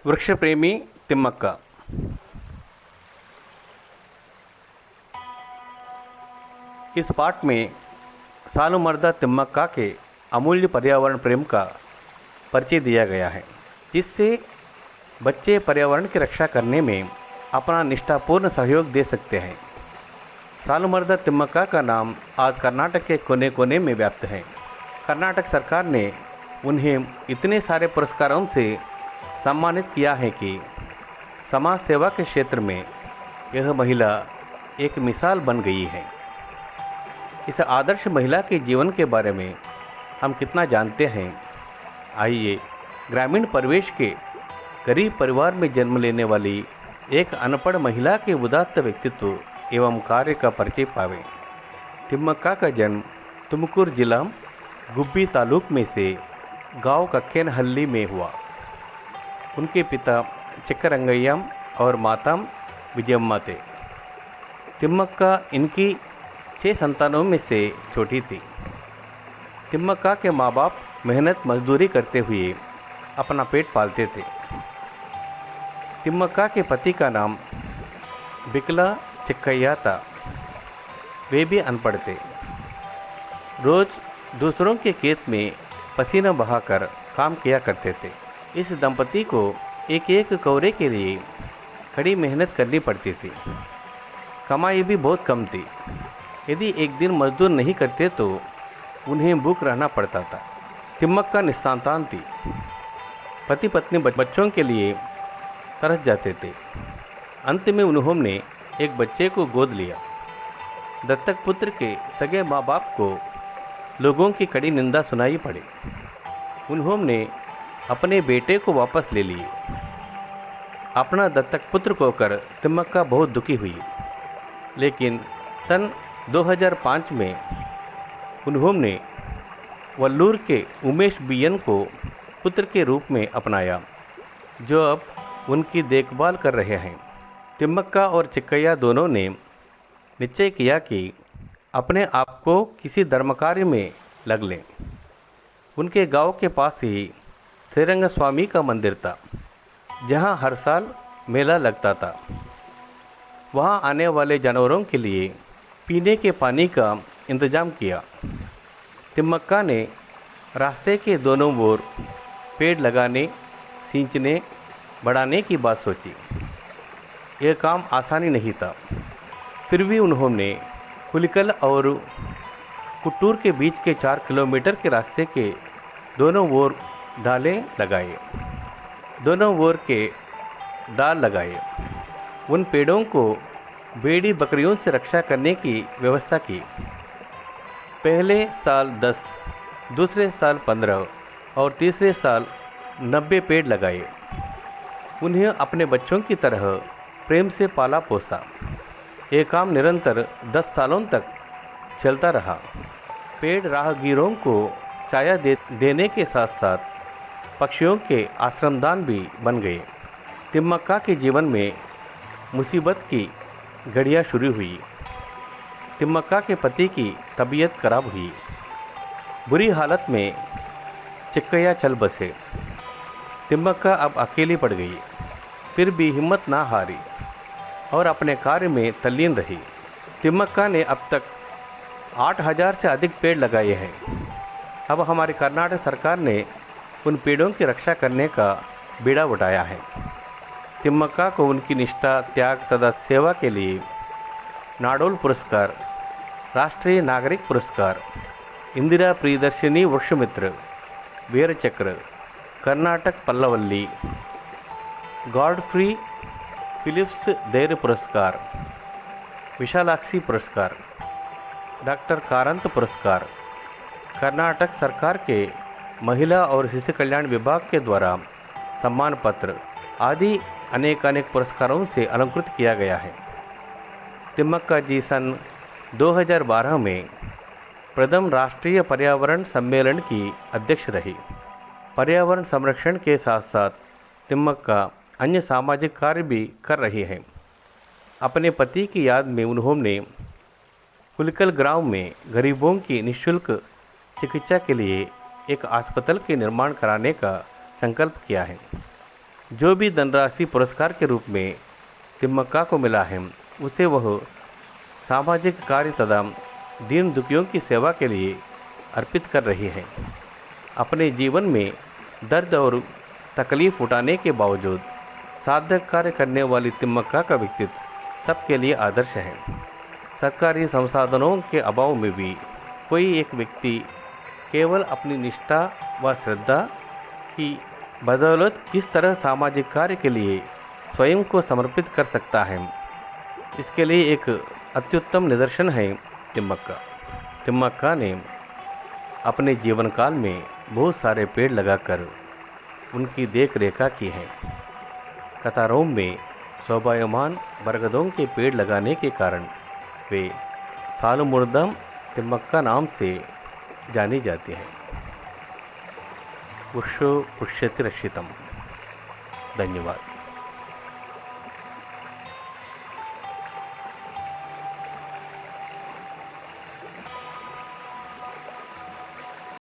वृक्ष प्रेमी तिम्मक्का। इस पाठ में सालुमर्दा तिम्मक्का के अमूल्य पर्यावरण प्रेम का परिचय दिया गया है, जिससे बच्चे पर्यावरण की रक्षा करने में अपना निष्ठापूर्ण सहयोग दे सकते हैं। सालुमर्दा तिम्मक्का का नाम आज कर्नाटक के कोने कोने में व्याप्त है। कर्नाटक सरकार ने उन्हें इतने सारे पुरस्कारों से सम्मानित किया है कि समाज सेवा के क्षेत्र में यह महिला एक मिसाल बन गई है। इस आदर्श महिला के जीवन के बारे में हम कितना जानते हैं, आइए ग्रामीण परिवेश के गरीब परिवार में जन्म लेने वाली एक अनपढ़ महिला के उदात्त व्यक्तित्व एवं कार्य का परिचय पावें। तिम्मक्का का जन्म तुमकुर जिला गुब्बी तालुक में से गांव कक्केनहल्ली में हुआ। उनके पिता चिक्करंगय्या और माता विजयम्मा थे। तिम्मक्का इनकी 6 संतानों में से छोटी थी। तिम्मक्का के माँ बाप मेहनत मजदूरी करते हुए अपना पेट पालते थे। तिम्मक्का के पति का नाम बिकला चिक्कय्या था। वे भी अनपढ़ थे। रोज़ दूसरों के खेत में पसीना बहाकर काम किया करते थे। इस दंपति को एक एक कौरे के लिए कड़ी मेहनत करनी पड़ती थी। कमाई भी बहुत कम थी। यदि एक दिन मजदूर नहीं करते तो उन्हें भूख रहना पड़ता था। तिम्मक्का निस्संतान थी। पति पत्नी बच्चों के लिए तरस जाते थे। अंत में उन्होंने एक बच्चे को गोद लिया। दत्तक पुत्र के सगे माँ बाप को लोगों की कड़ी निंदा सुनाई पड़ी। उन्होंने अपने बेटे को वापस ले लिए। अपना दत्तक पुत्र खोकर तिम्मक्का बहुत दुखी हुई, लेकिन सन 2005 में उन्होंने वल्लूर के उमेश बियन को पुत्र के रूप में अपनाया, जो अब उनकी देखभाल कर रहे हैं। तिम्मक्का और चिक्कय्या दोनों ने निश्चय किया कि अपने आप को किसी धर्मकार्य में लग लें। उनके गांव के पास ही श्रीरंग स्वामी का मंदिर था, जहां हर साल मेला लगता था। वहां आने वाले जानवरों के लिए पीने के पानी का इंतजाम किया। तिम्मक्का ने रास्ते के दोनों ओर पेड़ लगाने, सींचने, बढ़ाने की बात सोची। यह काम आसानी नहीं था। फिर भी उन्होंने कुलिकल और कुट्टूर के बीच के 4 किलोमीटर के रास्ते के दोनों ओर डालें लगाए। दोनों ओर के डाल लगाए। उन पेड़ों को भेड़ी बकरियों से रक्षा करने की व्यवस्था की। पहले साल 10, दूसरे साल 15 और तीसरे साल 90 पेड़ लगाए। उन्हें अपने बच्चों की तरह प्रेम से पाला पोसा। ये काम निरंतर 10 सालों तक चलता रहा। पेड़ राहगीरों को छाया देने के साथ साथ पक्षियों के आश्रमदान भी बन गए। तिम्मक्का के जीवन में मुसीबत की घड़ियाँ शुरू हुई। तिम्मक्का के पति की तबीयत खराब हुई। बुरी हालत में चिक्कय्या चल बसे। तिम्मक्का अब अकेली पड़ गई। फिर भी हिम्मत ना हारी और अपने कार्य में तल्लीन रही। तिम्मक्का ने अब तक 8000 से अधिक पेड़ लगाए हैं। अब हमारी कर्नाटक सरकार ने उन पेड़ों की रक्षा करने का बीड़ा उठाया है। तिम्मक्का को उनकी निष्ठा, त्याग तथा सेवा के लिए नाडोल पुरस्कार, राष्ट्रीय नागरिक पुरस्कार, इंदिरा प्रियदर्शिनी वृक्षमित्र, वीर चक्र, कर्नाटक पल्लवल्ली, गॉडफ्री फिलिप्स धैर्य पुरस्कार, विशालाक्षी पुरस्कार, डॉक्टर कारंत पुरस्कार, कर्नाटक सरकार के महिला और शिशु कल्याण विभाग के द्वारा सम्मान पत्र आदि अनेक पुरस्कारों से अलंकृत किया गया है। तिम्मक्का जी सन 2012 में प्रथम राष्ट्रीय पर्यावरण सम्मेलन की अध्यक्ष रही। पर्यावरण संरक्षण के साथ साथ तिम्मक्का अन्य सामाजिक कार्य भी कर रही हैं। अपने पति की याद में उन्होंने कुलिकल गांव में गरीबों की निःशुल्क चिकित्सा के लिए एक अस्पताल के निर्माण कराने का संकल्प किया है। जो भी धनराशि पुरस्कार के रूप में तिम्मक्का को मिला है उसे वह सामाजिक कार्य तथा दीन दुखियों की सेवा के लिए अर्पित कर रही है। अपने जीवन में दर्द और तकलीफ उठाने के बावजूद सार्थक कार्य करने वाली तिम्मक्का का व्यक्तित्व सबके लिए आदर्श है। सरकारी संसाधनों के अभाव में भी कोई एक व्यक्ति केवल अपनी निष्ठा व श्रद्धा की बदौलत किस तरह सामाजिक कार्य के लिए स्वयं को समर्पित कर सकता है, इसके लिए एक अत्युत्तम निदर्शन है तिम्मक्का। तिम्मक्का ने अपने जीवन काल में बहुत सारे पेड़ लगाकर उनकी देख रेखा की है। कतारोम में शोभायमान बरगदों के पेड़ लगाने के कारण वे सालुमुर्दम तिम्मक्का नाम से जानी जाती हैं। वृक्षो पुष्यति रक्षितम। धन्यवाद।